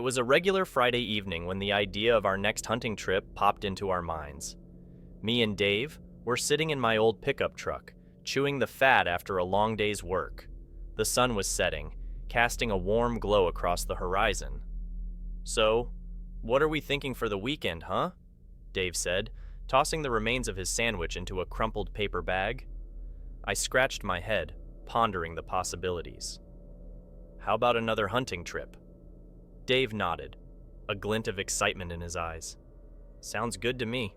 It was a regular Friday evening when the idea of our next hunting trip popped into our minds. Me and Dave were sitting in my old pickup truck, chewing the fat after a long day's work. The sun was setting, casting a warm glow across the horizon. "So, what are we thinking for the weekend, huh?" Dave said, tossing the remains of his sandwich into a crumpled paper bag. I scratched my head, pondering the possibilities. "How about another hunting trip?" Dave nodded, a glint of excitement in his eyes. "Sounds good to me.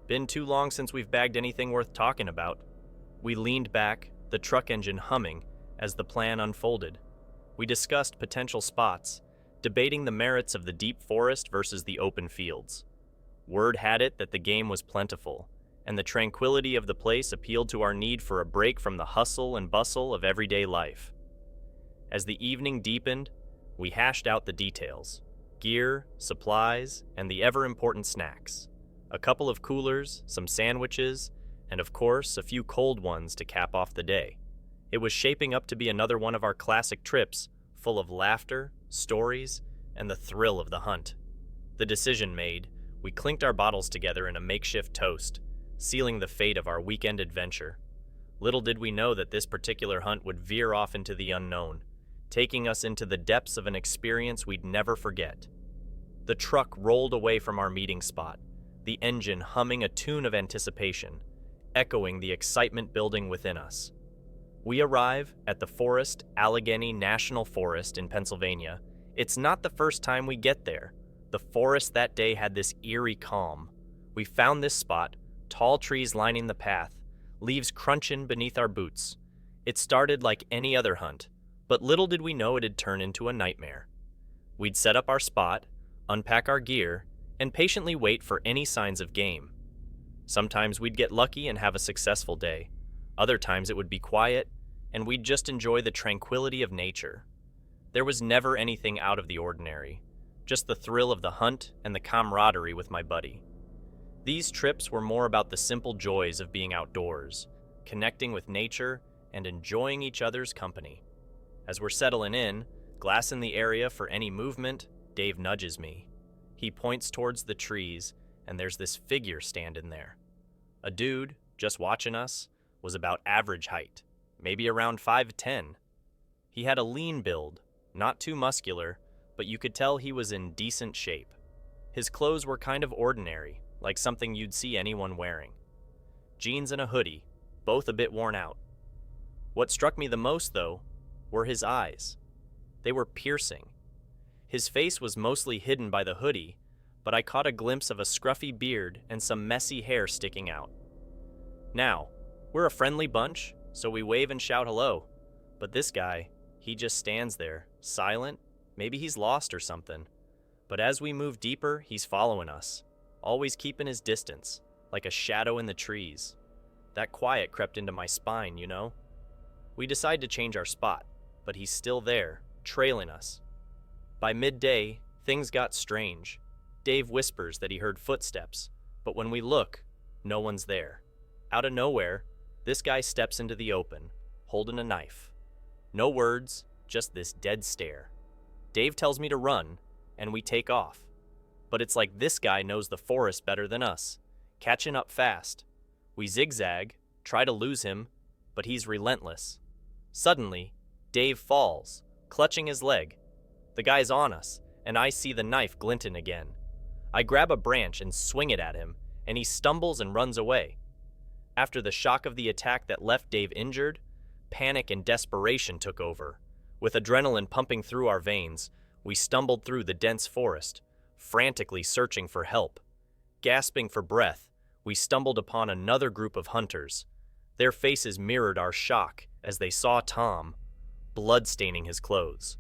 Been too long since we've bagged anything worth talking about." We leaned back, the truck engine humming, as the plan unfolded. We discussed potential spots, debating the merits of the deep forest versus the open fields. Word had it that the game was plentiful, and the tranquility of the place appealed to our need for a break from the hustle and bustle of everyday life. As the evening deepened, we hashed out the details: gear, supplies, and the ever-important snacks. A couple of coolers, some sandwiches, and of course, a few cold ones to cap off the day. It was shaping up to be another one of our classic trips, full of laughter, stories, and the thrill of the hunt. The decision made, we clinked our bottles together in a makeshift toast, sealing the fate of our weekend adventure. Little did we know that this particular hunt would veer off into the unknown, taking us into the depths of an experience we'd never forget. The truck rolled away from our meeting spot, the engine humming a tune of anticipation, echoing the excitement building within us. We arrive at the Allegheny National Forest in Pennsylvania. It's not the first time we get there. The forest that day had this eerie calm. We found this spot, tall trees lining the path, leaves crunching beneath our boots. It started like any other hunt, but little did we know it'd turn into a nightmare. We'd set up our spot, unpack our gear, and patiently wait for any signs of game. Sometimes we'd get lucky and have a successful day. Other times it would be quiet, and we'd just enjoy the tranquility of nature. There was never anything out of the ordinary, just the thrill of the hunt and the camaraderie with my buddy. These trips were more about the simple joys of being outdoors, connecting with nature, and enjoying each other's company. As we're settling in, glassing the area for any movement, Dave nudges me. He points towards the trees, and there's this figure standing there. A dude, just watching us, was about average height, maybe around 5'10". He had a lean build, not too muscular, but you could tell he was in decent shape. His clothes were kind of ordinary, like something you'd see anyone wearing. Jeans and a hoodie, both a bit worn out. What struck me the most, though, were his eyes. They were piercing. His face was mostly hidden by the hoodie, but I caught a glimpse of a scruffy beard and some messy hair sticking out. Now, we're a friendly bunch, so we wave and shout hello. But this guy, he just stands there, silent. Maybe he's lost or something. But as we move deeper, he's following us, always keeping his distance, like a shadow in the trees. That quiet crept into my spine, you know? We decide to change our spot, but he's still there, trailing us. By midday, things got strange. Dave whispers that he heard footsteps, but when we look, no one's there. Out of nowhere, this guy steps into the open, holding a knife. No words, just this dead stare. Dave tells me to run, and we take off. But it's like this guy knows the forest better than us, catching up fast. We zigzag, try to lose him, but he's relentless. Suddenly, Dave falls, clutching his leg. The guy's on us, and I see the knife glinting again. I grab a branch and swing it at him, and he stumbles and runs away. After the shock of the attack that left Dave injured, panic and desperation took over. With adrenaline pumping through our veins, we stumbled through the dense forest, frantically searching for help. Gasping for breath, we stumbled upon another group of hunters. Their faces mirrored our shock as they saw Tom, blood staining his clothes.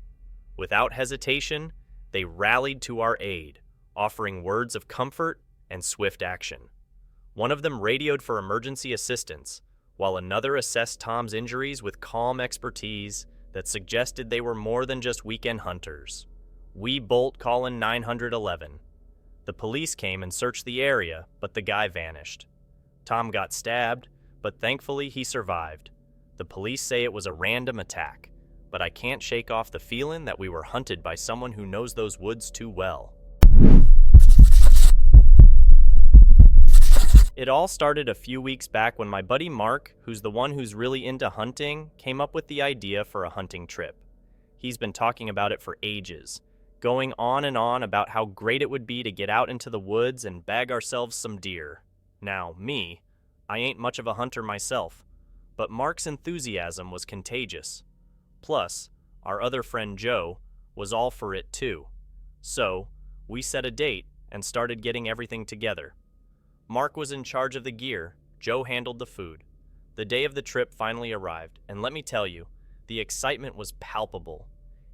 Without hesitation, they rallied to our aid, offering words of comfort and swift action. One of them radioed for emergency assistance, while another assessed Tom's injuries with calm expertise that suggested they were more than just weekend hunters. We bolt calling 911. The police came and searched the area, but the guy vanished. Tom got stabbed, but thankfully he survived. The police say it was a random attack, but I can't shake off the feeling that we were hunted by someone who knows those woods too well. It all started a few weeks back when my buddy Mark, who's the one who's really into hunting, came up with the idea for a hunting trip. He's been talking about it for ages, going on and on about how great it would be to get out into the woods and bag ourselves some deer. Now, I ain't much of a hunter myself, but Mark's enthusiasm was contagious. Plus, our other friend Joe was all for it too. So, we set a date and started getting everything together. Mark was in charge of the gear, Joe handled the food. The day of the trip finally arrived, and let me tell you, the excitement was palpable.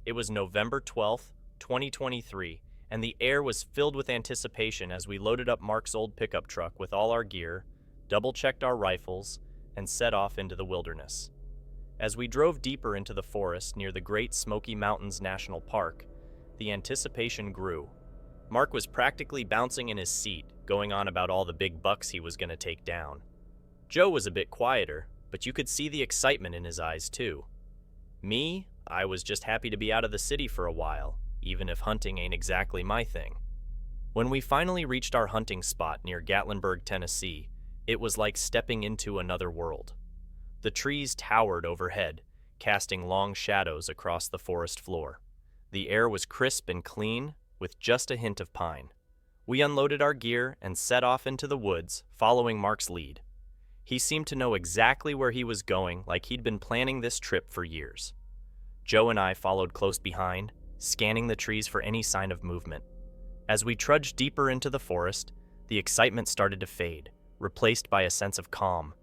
It was November 12th, 2023, and the air was filled with anticipation as we loaded up Mark's old pickup truck with all our gear, double-checked our rifles, and set off into the wilderness. As we drove deeper into the forest near the Great Smoky Mountains National Park, the anticipation grew. Mark was practically bouncing in his seat, going on about all the big bucks he was going to take down. Joe was a bit quieter, but you could see the excitement in his eyes too. I was just happy to be out of the city for a while, even if hunting ain't exactly my thing. When we finally reached our hunting spot near Gatlinburg, Tennessee, it was like stepping into another world. The trees towered overhead, casting long shadows across the forest floor. The air was crisp and clean, with just a hint of pine. We unloaded our gear and set off into the woods, following Mark's lead. He seemed to know exactly where he was going, like he'd been planning this trip for years. Joe and I followed close behind, scanning the trees for any sign of movement. As we trudged deeper into the forest, the excitement started to fade, replaced by a sense of calm.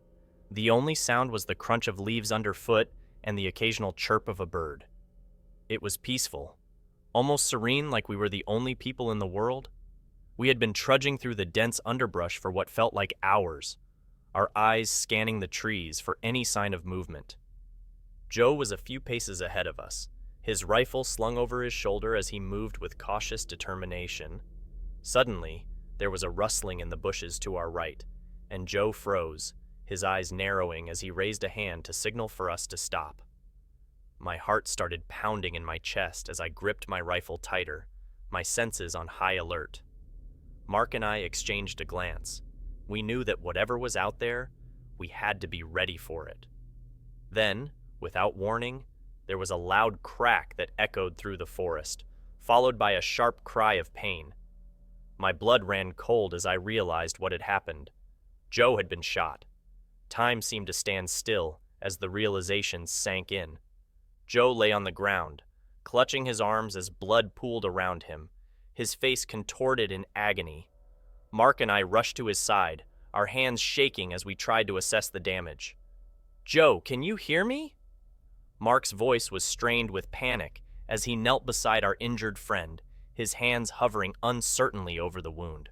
The only sound was the crunch of leaves underfoot and the occasional chirp of a bird. It was peaceful, almost serene, like we were the only people in the world. We had been trudging through the dense underbrush for what felt like hours, our eyes scanning the trees for any sign of movement. Joe was a few paces ahead of us, his rifle slung over his shoulder as he moved with cautious determination. Suddenly, there was a rustling in the bushes to our right, and Joe froze, his eyes narrowing as he raised a hand to signal for us to stop. My heart started pounding in my chest as I gripped my rifle tighter, my senses on high alert. Mark and I exchanged a glance. We knew that whatever was out there, we had to be ready for it. Then, without warning, there was a loud crack that echoed through the forest, followed by a sharp cry of pain. My blood ran cold as I realized what had happened. Joe had been shot. Time seemed to stand still as the realization sank in. Joe lay on the ground, clutching his arms as blood pooled around him, his face contorted in agony. Mark and I rushed to his side, our hands shaking as we tried to assess the damage. "Joe, can you hear me?" Mark's voice was strained with panic as he knelt beside our injured friend, his hands hovering uncertainly over the wound.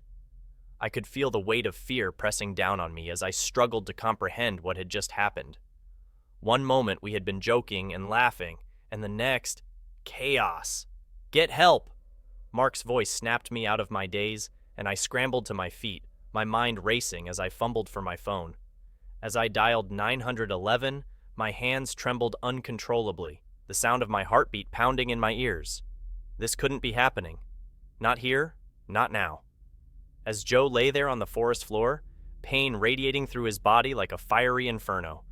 I could feel the weight of fear pressing down on me as I struggled to comprehend what had just happened. One moment we had been joking and laughing, and the next, chaos. "Get help!" Mark's voice snapped me out of my daze, and I scrambled to my feet, my mind racing as I fumbled for my phone. As I dialed 911, my hands trembled uncontrollably, the sound of my heartbeat pounding in my ears. This couldn't be happening. Not here, not now. As Joe lay there on the forest floor, pain radiating through his body like a fiery inferno.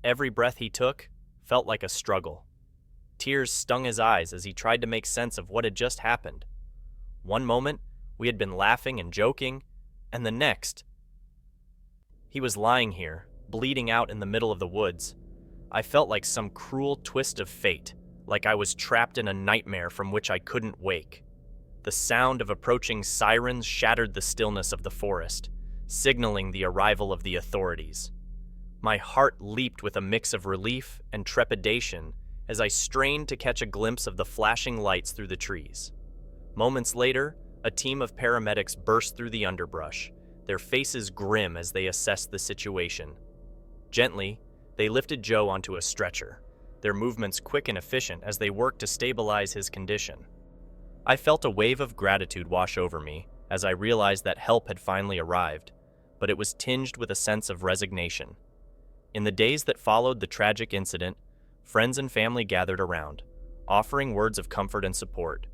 Every breath he took felt like a struggle. Tears stung his eyes as he tried to make sense of what had just happened. One moment, we had been laughing and joking, and the next, he was lying here, bleeding out in the middle of the woods. I felt like some cruel twist of fate, like I was trapped in a nightmare from which I couldn't wake. The sound of approaching sirens shattered the stillness of the forest, signaling the arrival of the authorities. My heart leaped with a mix of relief and trepidation as I strained to catch a glimpse of the flashing lights through the trees. Moments later, a team of paramedics burst through the underbrush, their faces grim as they assessed the situation. Gently, they lifted Joe onto a stretcher, their movements quick and efficient as they worked to stabilize his condition. I felt a wave of gratitude wash over me as I realized that help had finally arrived, but it was tinged with a sense of resignation. In the days that followed the tragic incident, Friends and family gathered around, offering words of comfort and support.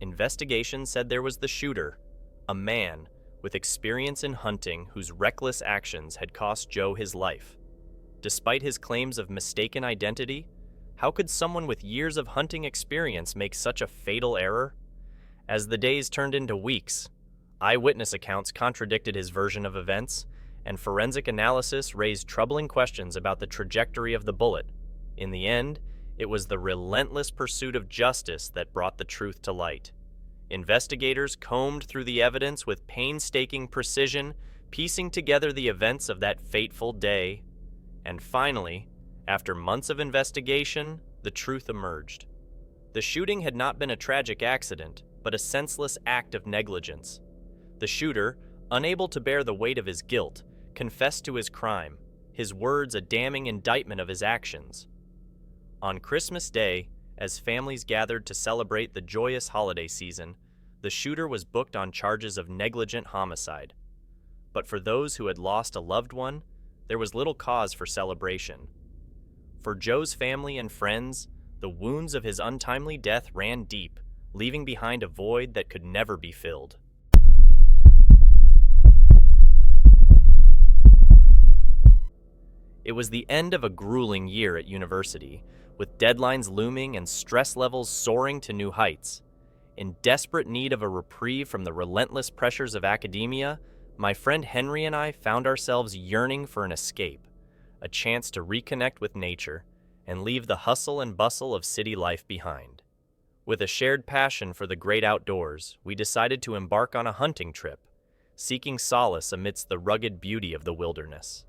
Investigation said there was the shooter, a man with experience in hunting whose reckless actions had cost Joe his life. Despite his claims of mistaken identity, how could someone with years of hunting experience make such a fatal error? As the days turned into weeks, eyewitness accounts contradicted his version of events, and forensic analysis raised troubling questions about the trajectory of the bullet. In the end, it was the relentless pursuit of justice that brought the truth to light. Investigators combed through the evidence with painstaking precision, piecing together the events of that fateful day. And finally, after months of investigation, the truth emerged. The shooting had not been a tragic accident, but a senseless act of negligence. The shooter, unable to bear the weight of his guilt, confessed to his crime, his words a damning indictment of his actions. On Christmas Day, as families gathered to celebrate the joyous holiday season, the shooter was booked on charges of negligent homicide. But for those who had lost a loved one, there was little cause for celebration. For Joe's family and friends, the wounds of his untimely death ran deep, leaving behind a void that could never be filled. It was the end of a grueling year at university, with deadlines looming and stress levels soaring to new heights. In desperate need of a reprieve from the relentless pressures of academia, my friend Henry and I found ourselves yearning for an escape, a chance to reconnect with nature and leave the hustle and bustle of city life behind. With a shared passion for the great outdoors, we decided to embark on a hunting trip, seeking solace amidst the rugged beauty of the wilderness.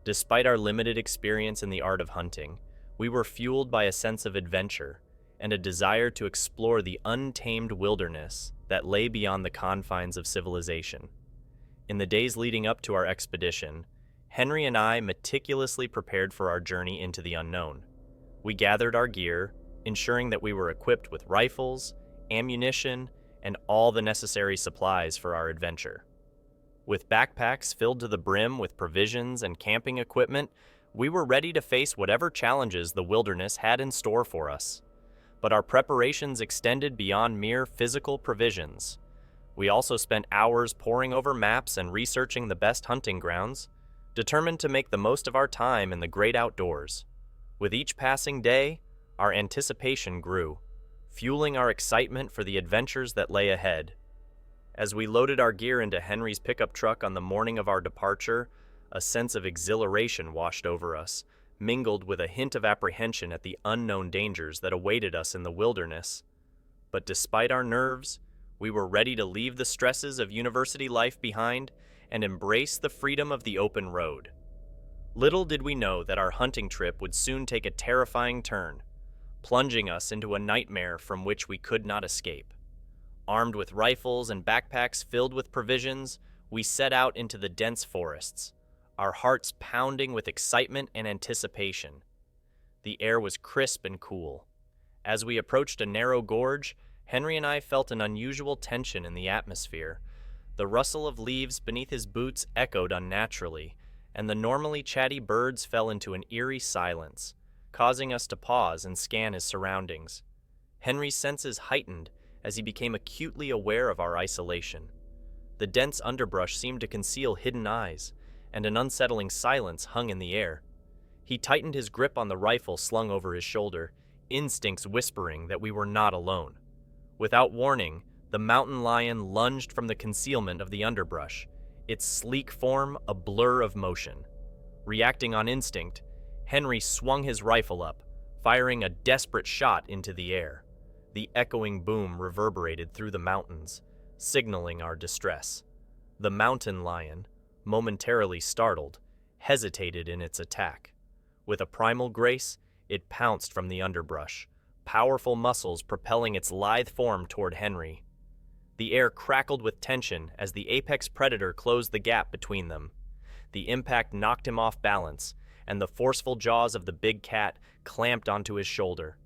Despite our limited experience in the art of hunting, we were fueled by a sense of adventure and a desire to explore the untamed wilderness that lay beyond the confines of civilization. In the days leading up to our expedition, Henry and I meticulously prepared for our journey into the unknown. We gathered our gear, ensuring that we were equipped with rifles, ammunition, and all the necessary supplies for our adventure. With backpacks filled to the brim with provisions and camping equipment, we were ready to face whatever challenges the wilderness had in store for us. But our preparations extended beyond mere physical provisions. We also spent hours poring over maps and researching the best hunting grounds, determined to make the most of our time in the great outdoors. With each passing day, our anticipation grew, fueling our excitement for the adventures that lay ahead. As we loaded our gear into Henry's pickup truck on the morning of our departure, a sense of exhilaration washed over us, mingled with a hint of apprehension at the unknown dangers that awaited us in the wilderness. But despite our nerves, we were ready to leave the stresses of university life behind and embrace the freedom of the open road. Little did we know that our hunting trip would soon take a terrifying turn, plunging us into a nightmare from which we could not escape. Armed with rifles and backpacks filled with provisions, we set out into the dense forests, our hearts pounding with excitement and anticipation. The air was crisp and cool. As we approached a narrow gorge, Henry and I felt an unusual tension in the atmosphere. The rustle of leaves beneath his boots echoed unnaturally, and the normally chatty birds fell into an eerie silence, causing us to pause and scan his surroundings. Henry's senses heightened as he became acutely aware of our isolation. The dense underbrush seemed to conceal hidden eyes, and an unsettling silence hung in the air. He tightened his grip on the rifle slung over his shoulder, instincts whispering that we were not alone. Without warning, the mountain lion lunged from the concealment of the underbrush, its sleek form a blur of motion. Reacting on instinct, Henry swung his rifle up, firing a desperate shot into the air. The echoing boom reverberated through the mountains, signaling our distress. The mountain lion, momentarily startled, hesitated in its attack. With a primal grace, it pounced from the underbrush, powerful muscles propelling its lithe form toward Henry. The air crackled with tension as the apex predator closed the gap between them. The impact knocked him off balance, and the forceful jaws of the big cat clamped onto his shoulder.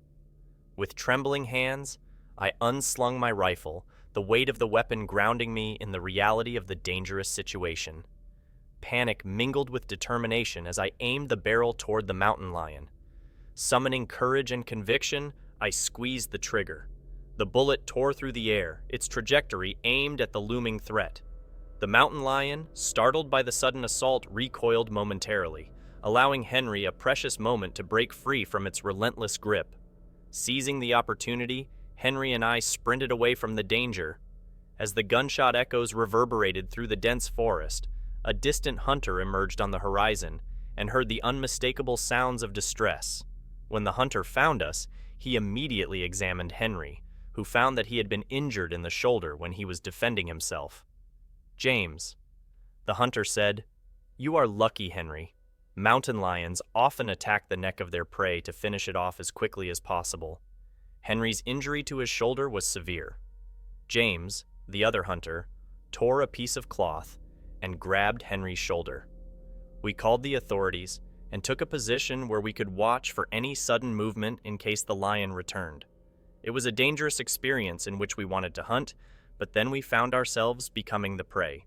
With trembling hands, I unslung my rifle, the weight of the weapon grounding me in the reality of the dangerous situation. Panic mingled with determination as I aimed the barrel toward the mountain lion. Summoning courage and conviction, I squeezed the trigger. The bullet tore through the air, its trajectory aimed at the looming threat. The mountain lion, startled by the sudden assault, recoiled momentarily, allowing Henry a precious moment to break free from its relentless grip. Seizing the opportunity, Henry and I sprinted away from the danger. As the gunshot echoes reverberated through the dense forest, a distant hunter emerged on the horizon and heard the unmistakable sounds of distress. When the hunter found us, he immediately examined Henry, who found that he had been injured in the shoulder when he was defending himself. "James," the hunter said, "you are lucky, Henry. Mountain lions often attack the neck of their prey to finish it off as quickly as possible." Henry's injury to his shoulder was severe. James, the other hunter, tore a piece of cloth and grabbed Henry's shoulder. We called the authorities and took a position where we could watch for any sudden movement in case the lion returned. It was a dangerous experience in which we wanted to hunt, but then we found ourselves becoming the prey.